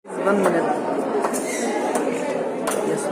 1 minute. Yes.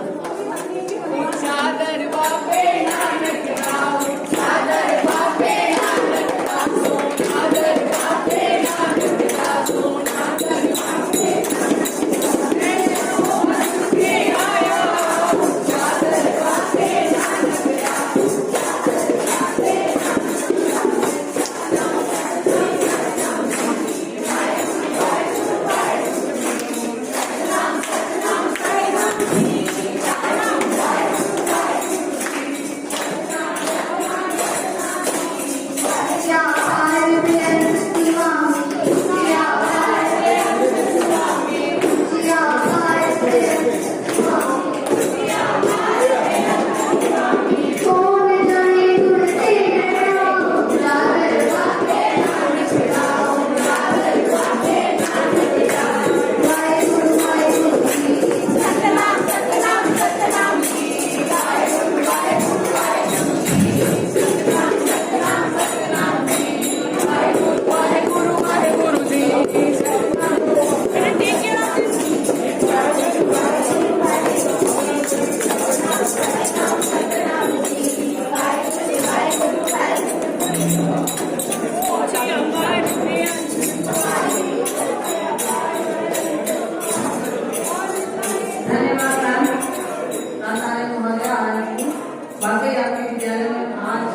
वाकई आपके विद्यालय में आज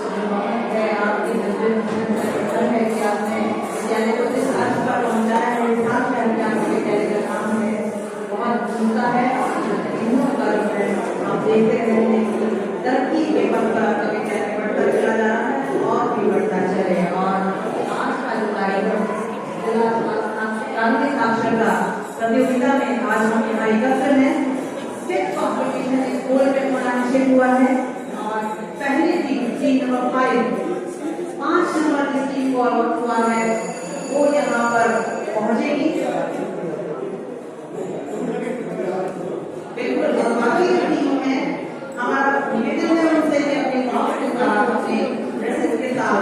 है आपकी है कि आपने विद्यालय को जिस अर्थ पर पहुंचाया है हिसाब से आपके विद्यालय का काम है बहुत उनका है गर्व है। आप देखते रहेंगे कि तरक्की के पथ पर आपका विद्यालय बढ़ता चला जा रहा है और भी बढ़ता चले। और आज का जो कार्यक्रम जिला क्रांति साक्षरता प्रतियोगिता में आज हम यहाँ एकत्र हैं। फिफ्थ कॉम्पिटिशन स्कूल में होना निश्चित हुआ है और पहली टीम नंबर 5 नंबर जिस टीम को अलॉट हुआ है वो यहाँ पर पहुंचेगी। बिल्कुल बाकी टीमों में हमारा निवेदन है उनसे कि अपने गाँव के साथ अपने ड्रेसेस के साथ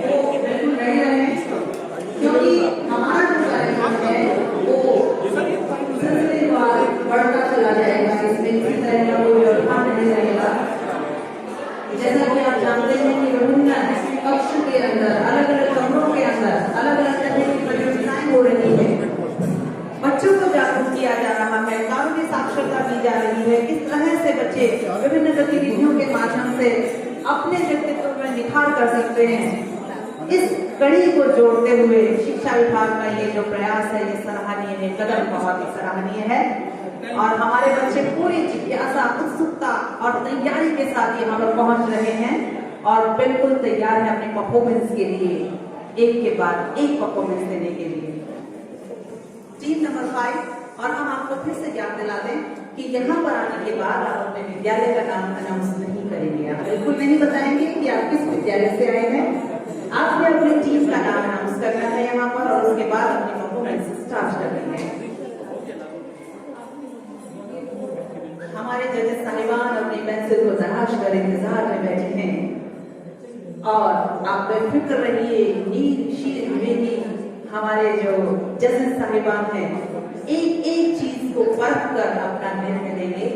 वो बिल्कुल रेडी रहे क्योंकि हमारा जो कार्यक्रम है वो बढ़ता चला जाएगा। इसमें किसी तरह का कोई व्यवधान नहीं रहेगा। जैसा कि आप जानते हैं कि विभिन्न कक्ष के अंदर अलग अलग कमरों के अंदर अलग अलग तरह की प्रतियोगिताएं हो रही है। बच्चों को जागरूक किया जा रहा है, कानूनी साक्षरता दी जा रही है, किस तरह से बच्चे विभिन्न गतिविधियों के माध्यम से अपने व्यक्तित्व में निखार कर सकते हैं। इस कड़ी को जोड़ते हुए शिक्षा विभाग का ये जो प्रयास है ये सराहनीय है, कदम बहुत ही सराहनीय है। और हमारे बच्चे पूरी जिज्ञासा उत्सुकता और तैयारी के साथ यहाँ पर पहुंच रहे हैं और बिल्कुल तैयार है अपने परफॉर्मेंस के लिए, एक के बाद एक परफॉर्मेंस देने के लिए। टीम नंबर 5 और हम आपको फिर से याद दिला दें कि यहाँ पर आने के बाद आप अपने विद्यालय का नाम अनाउंस नहीं करेंगे। आप बिल्कुल नहीं बताएंगे कि आप किस विद्यालय से आए हैं। आपने अपनी टीम का नाम अनाउंस करना है यहाँ पर और उसके बाद अपनी परफॉर्मेंस स्टार्ट करनी है। हमारे जजेस साहिबान अपनी पेंसिल को तराश कर इंतजार में बैठे हैं और आप बेफिक्र रहिए। नीर शीर हवेली हमारे जो जजेस साहिबान हैं एक एक चीज को परख कर अपना निर्णय लेंगे।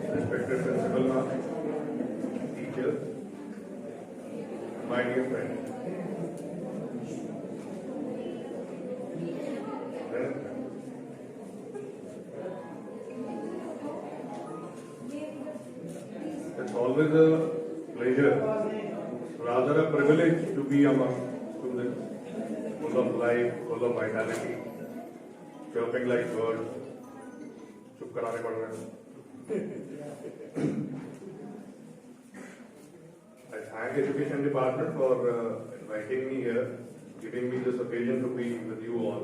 Respected principal ma'am, teachers, my dear friends. It's always a pleasure, rather a privilege to be among students full of life, full of vitality, chirping like birds. चुप कराने पड़ रहे हैं। I thank Education Department for inviting me here, giving me this occasion to be with you all.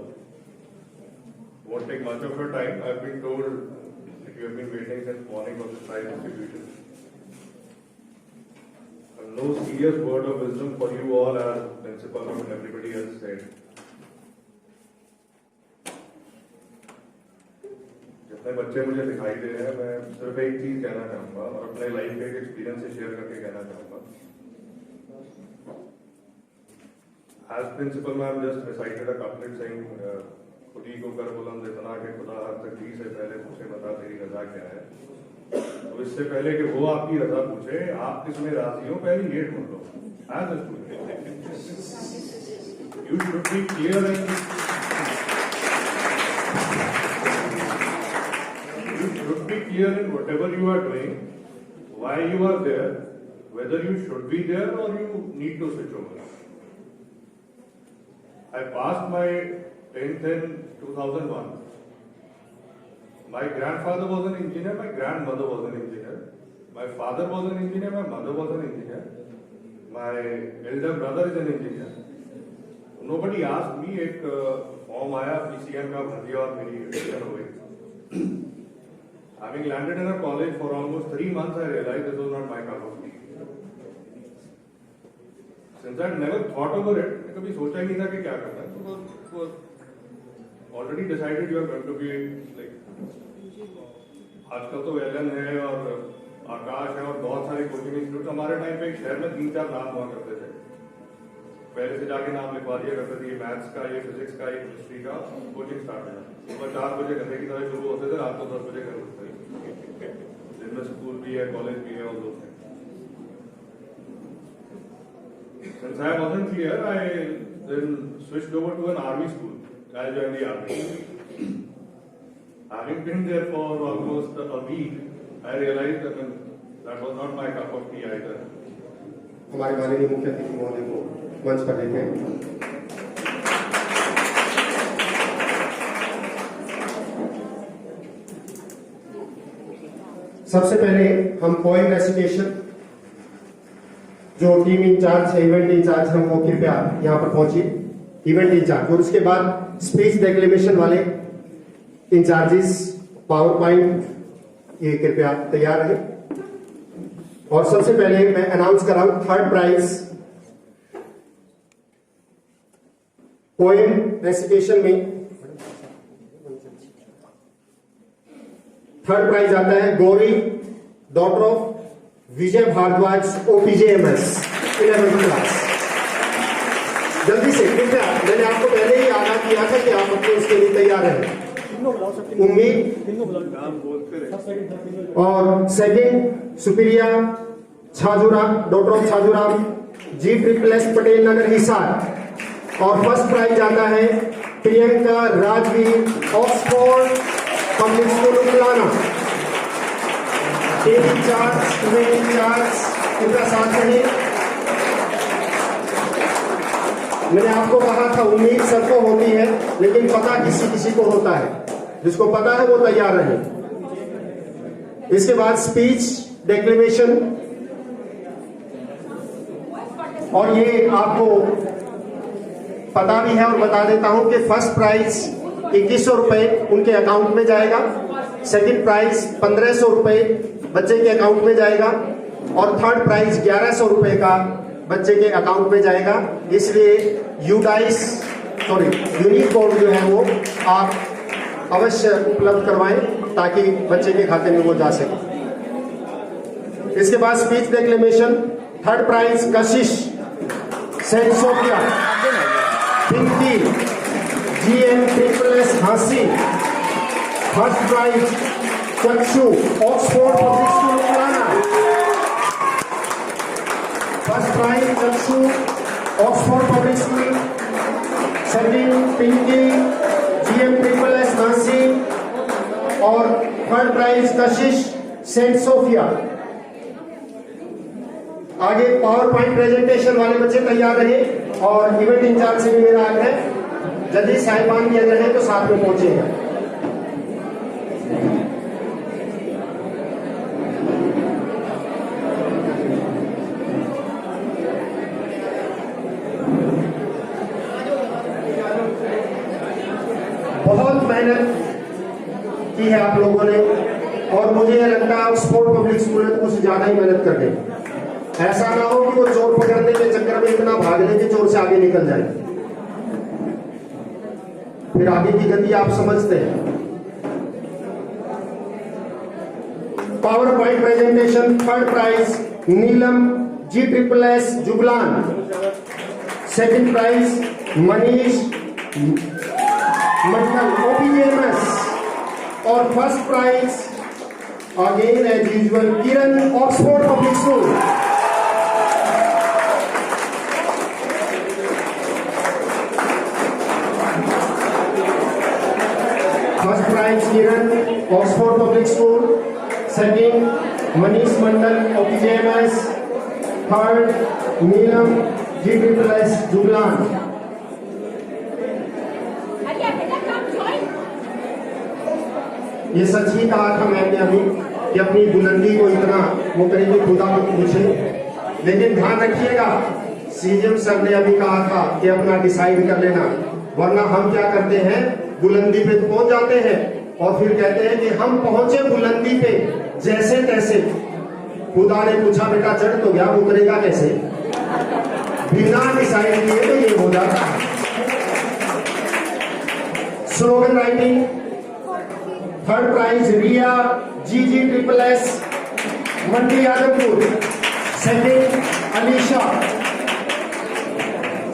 Won't take much of your time. I've been told that you have been waiting since morning for this prize distribution. And no serious word of wisdom for you all, as principal and everybody else said. जितने बच्चे मुझे दिखाई दे रहे हैं, मैं सिर्फ एक चीज कहना चाहूंगा और अपने लाइफ के एक्सपीरियंस से शेयर करके कहना चाहूंगा। As principal, ma'am just recited a couplet saying, खुदी को कर बुलंद इतना कि खुदा हर तकदीर से पहले मुझसे बता तेरी रजा क्या है। तो इससे पहले कि वो आपकी रजा पूछे, आप किसमें राजी हो, पहले ये ढूंढ लो। As a student, you should be clear and you should be clear in whatever you are doing, why you are there, whether you should be there or you need to switch over. I passed my 10th in 2001. My grandfather was an engineer, my grandmother was an engineer. My father was an engineer, my mother was an engineer. My elder brother is an engineer. Nobody asked me, एक form आया PCM का भर दिया और मेरी admission हो गई. Having landed in a college for almost 3 months, I realized this was not my cup of tea. Since I had never thought over it, मैं कभी सोचा ही नहीं था कि क्या करना है. So already decided you are going to be like, आजकल तो एलन है और आकाश है और बहुत सारे कोचिंग इंस्टीट्यूट. हमारे टाइम पे एक शहर में 3-4 नाम हुआ करते थे. पहले से जाके नाम लिखवा दिया करते थे. ये मैथ्स का, ये फिजिक्स का, ये केमिस्ट्री का कोचिंग स्टार्ट है. सुबह 4 बजे गधे की तरह शुरू होते थे, रात को 10 बजे घर उठते थे. दिन में स्कूल भी है, कॉलेज भी है और दोस्त हैं. Since I wasn't clear, I then switched over to an army school. I joined the army. Having been there for almost a week, I realized that that was not my cup of tea either. हमारे माननीय मुख्य अतिथि महोदय को मंच पर लेते हैं. सबसे पहले हम पोएम रेसिटेशन, जो टीम इंचार्ज है, इवेंट इंचार्ज है, वो कृपया यहाँ पर पहुंचिए, इवेंट इंचार्ज. और उसके बाद स्पीच डिक्लेमेशन वाले इंचार्जेस, पावर पॉइंट, ये कृपया तैयार रहे. और सबसे पहले मैं अनाउंस कर रहा हूं थर्ड प्राइज पोएम रेसिटेशन में. थर्ड प्राइज आता है Gauri, daughter of Vijay Bhardwaj, OPJMS 11th class. जल्दी से कृपया, मैंने आपको पहले ही आगाह किया था कि आप अपने उसके लिए तैयार हैं. उम्मीद. और second Supriya Chhajuram, daughter of Chhajuram, G SSS Patel Nagar Hisar. और फर्स्ट प्राइज आता है Priyanka Rajveer, Oxford public school Uklana. Team incharge, event incharge कृपया साथ रहिए. मैंने आपको कहा था उम्मीद सबको होती है, लेकिन पता किसी किसी को होता है. जिसको पता है वो तैयार रहे. इसके बाद स्पीच डिक्लेमेशन. और ये आपको पता भी है और बता देता हूं कि फर्स्ट प्राइज 2100 रुपए उनके अकाउंट में जाएगा. सेकंड प्राइज 1500 रुपए बच्चे के अकाउंट में जाएगा. और थर्ड प्राइज 1100 रुपए का बच्चे के अकाउंट में जाएगा. इसलिए यूनिक कोड जो है वो आप अवश्य उपलब्ध करवाएं ताकि बच्चे के खाते में वो जा सके. इसके बाद speech declamation. Third prize Kashish, Saint Sophia, Pinky, GM Jhansi. First prize Chakshu, Oxford public school Uklana. First prize Chakshu, Oxford public school. Second Pinky, GM SSS Jhansi. और third prize Kashish, Saint Sophia. आगे पावर पॉइंट प्रेजेंटेशन वाले बच्चे तैयार रहे. और इवेंट इंचार्ज से भी मेरा आग्रह, यदि साहिबान भी अगर है तो साथ में पहुंचेगा. बहुत मेहनत की है आप लोगों ने, और मुझे यह लगता है ऑक्सफोर्ड पब्लिक स्कूल ने तो कुछ ज्यादा ही मेहनत कर दी. ऐसा ना हो कि वो चोर पकड़ने के चक्कर में इतना भाग ले कि चोर से आगे निकल जाए. फिर आगे की गति आप समझते हैं. PowerPoint presentation. Third prize Neelam, G SSS Juglan. Second prize Manish Mandal OPJMS और first prize again as usual Kiran Oxford public school. First prize Kiran Oxford public school, second Manish Mandal OPJMS, third Neelam GSSS Juglan. ये सच ही कहा था मैंने अभी कि अपनी बुलंदी को इतना वो करेंगे खुदा को पूछे, लेकिन ध्यान रखिएगा CM सर ने अभी कहा था कि अपना डिसाइड कर लेना, वरना हम क्या करते हैं बुलंदी पे तो पहुंच जाते हैं और फिर कहते हैं कि हम पहुंचे बुलंदी पे जैसे तैसे। खुदा ने पूछा बेटा चढ़ तो गया, उतरेगा कैसे? बिना डिसाइड किए तो ये हो जाता है। Slogan writing, third prize Riya GGSS Mandi Adampur, second Alisha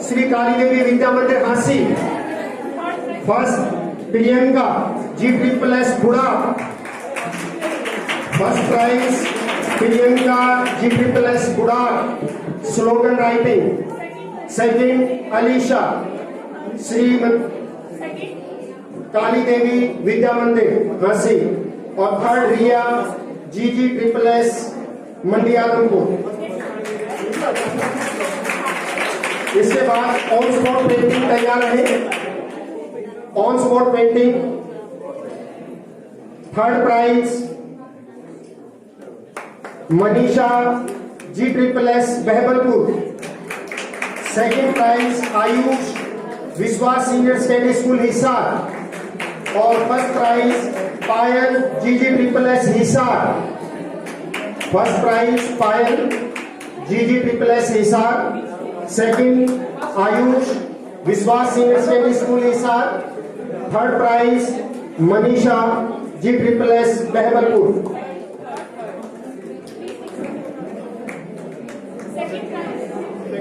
Shri Kali Devi Vidya Mandir Hansi, first Priyanka GSSS Budha, first prize Priyanka GSSS Budha slogan writing, second Alisha Shri Kali Devi Vidya Mandir Hansi और थर्ड रिया GGSS मंडी आदमपुर। इसके बाद ऑन स्पॉट पेंटिंग तैयार रहे। On spot painting, third prize Manisha GSSS Bahbalpur, second prize Ayush Vishwas senior secondary school Hisar और first prize Payal GGSS Hisar. First prize Payal GGSS Hisar, second Ayush Vishwas senior secondary school Hisar, third prize Manisha GSSS Bahbalpur.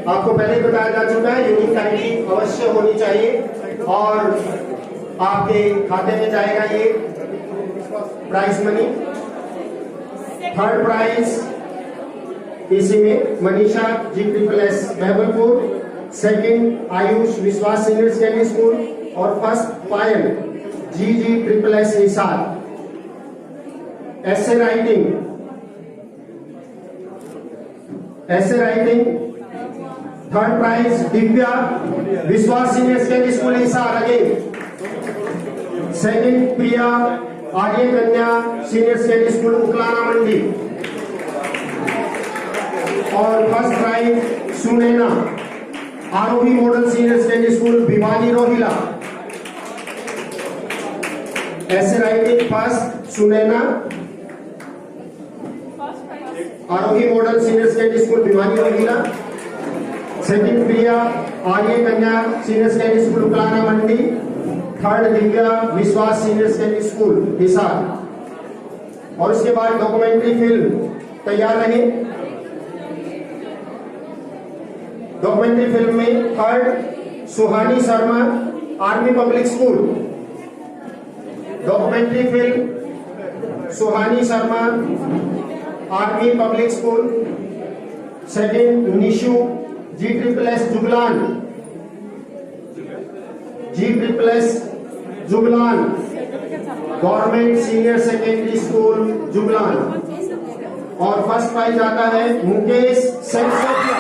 आपको पहले ही बताया जा चुका है यूनिक आईडी अवश्य होनी चाहिए और आपके खाते में जाएगा ये प्राइज मनी। थर्ड प्राइज इसी में Manisha GSSS Bahbalpur, second Ayush Vishwas senior secondary school और first Payal GGSS Hisar. Essay writing third prize Divya Vishwas senior secondary school Hisar again, second Priya Arya Kanya senior secondary school Uklana Mandi और first prize Sunaina Aarohi model senior secondary school Bhiwani Rohila. Essay writing first Sunaina Aarohi model senior secondary school Bhiwani Rohila, second Priya Arya Kanya senior secondary school Uklana Mandi, third Divya Vishwas senior secondary school Hisar. और उसके बाद documentary film तैयार रहे। Documentary film में third Suhani Sharma army public school, documentary film Suhani Sharma army public school, second Nishu GSSS Juglan government senior secondary school Juglan और first prize आता है Mukesh Saint Sophia.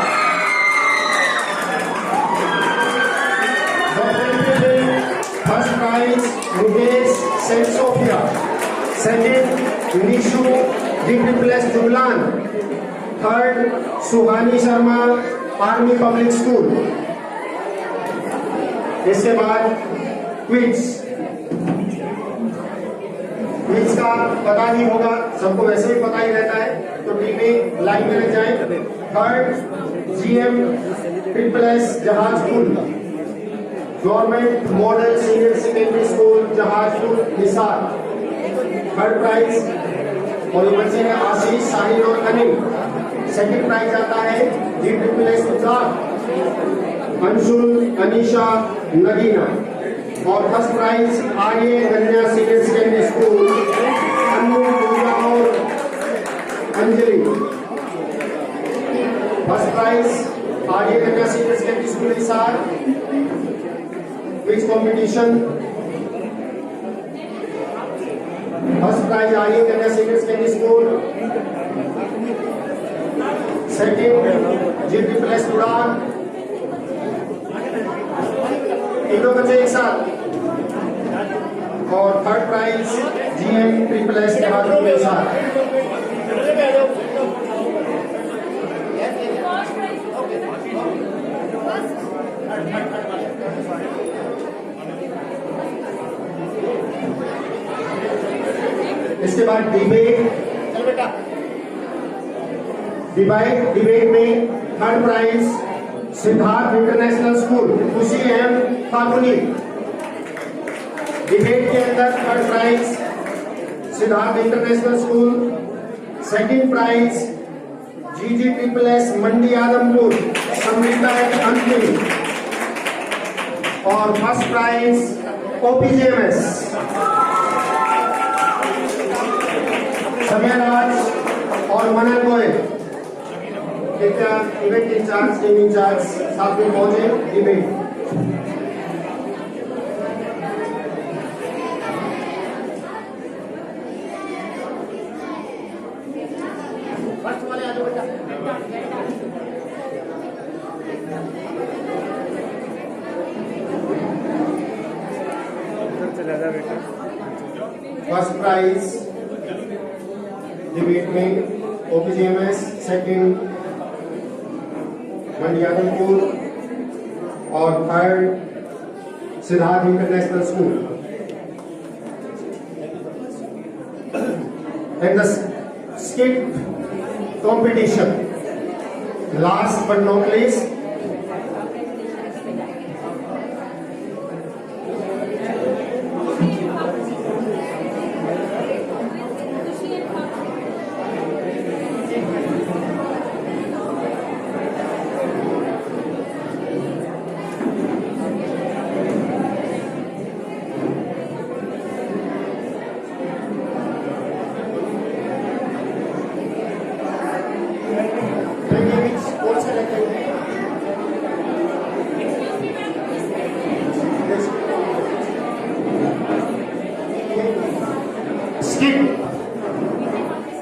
First prize Mukesh Saint Sophia, second Nishu GSSS Juglan, third Suhani Sharma army public school. इसके बाद quiz का पता ही होगा, सबको वैसे भी पता ही रहता है, तो टीमें लाइन में लग जाए। Third GSSS Jahazpur government model senior secondary school Jahazpur Hisar, third prize और ऊपर से है आशीष साहिल और अनिल। सेकंड प्राइज आता है GSSS गुजरात, अंशुल अनीशा नगीना। और first prize Arya Kanya senior secondary school Anu Pooja और Anjali. First prize Arya Kanya senior secondary school Hisar. Quiz competition. First prize Arya Kanya senior secondary school. Second GT plus Udaan. तीनों बच्चे एक साथ। और third prize GM triple S के हाथों के साथ। इसके बाद डिबेट में third prize Siddharth international school Khushi M Phaguni. Debate के अंदर third prize Siddharth international school. Second prize GG triple S मंडी आदमपुर समृद्धा अंतिम। और फर्स्ट प्राइज ओपीजेएमएस समय राज और मनन गोयल। कृपया इवेंट इंचार्ज टीम इंचार्ज साथ में पहुंचे डिबेट। फर्स्ट प्राइज डिबेट में ओपीजीएमएस, सेकंड मंडी आदमपुर और third Siddharth international school. And the skit competition last but not least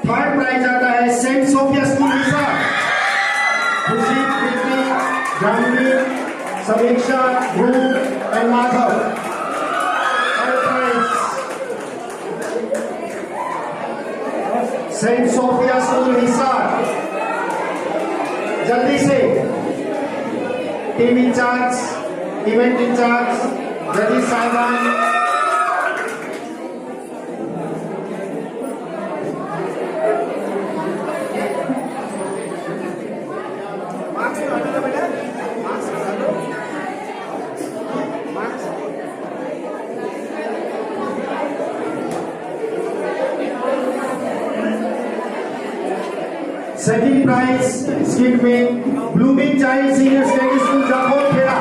third prize आता है सेंट सोफिया स्कूल हिसार। खुशी, Preeti, Janvi, Sameeksha, Dhruv and Madhav. Third prize Saint Sophia school Hisar. जल्दी से टीम इंचार्ज, इवेंट इंचार्ज, जजी साहिबान। Second prize skit में blooming child senior secondary school Jakhor Kheda.